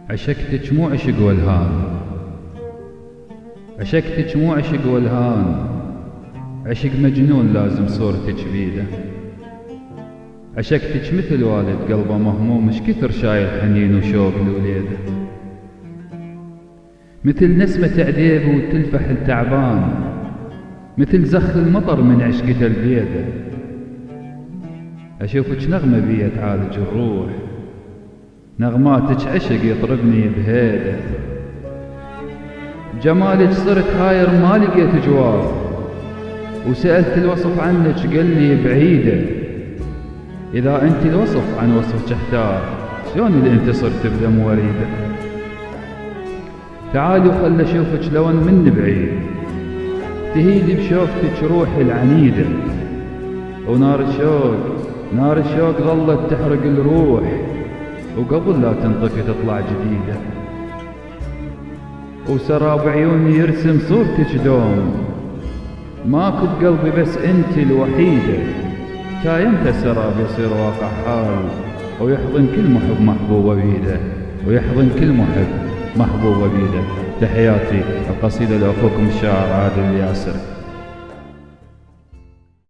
عشقتك مو عشق والهان، عشقتك مو عشق والهان، عشق مجنون لازم صورتك بيده. عشقتك مثل والد قلبه مهموم مش كثر شايل حنين وشوق لوليده، مثل نسمة عديب وتلفح التعبان، مثل زخ المطر من عشقته البيده. أشوفك نغمة بي تعالج الروح، نغماتك عشق يطربني بهيده. جمالك صرت هاير ما لقيت جواب، وسألت الوصف عنك قلني بعيدة. إذا أنت الوصف عن وصفك احتار، شلون اللي أنت صرت بدم وريدة؟ تعالي وخل أشوفك لون من بعيد، تهيلي بشوفتك روحي العنيدة. ونار الشوق نار الشوق ظلت تحرق الروح، وقبل لا تنطفي تطلع جديدة. وسراب عيوني يرسم صورتك دوم، ماكو بقلبي بس انت الوحيدة. كايمتى السراب يصير واقع حال، ويحضن كل محب محبوبة بيده، ويحضن كل محب محبوبة بيده. تحياتي القصيدة لأخوكم الشاعر عادل ياسر.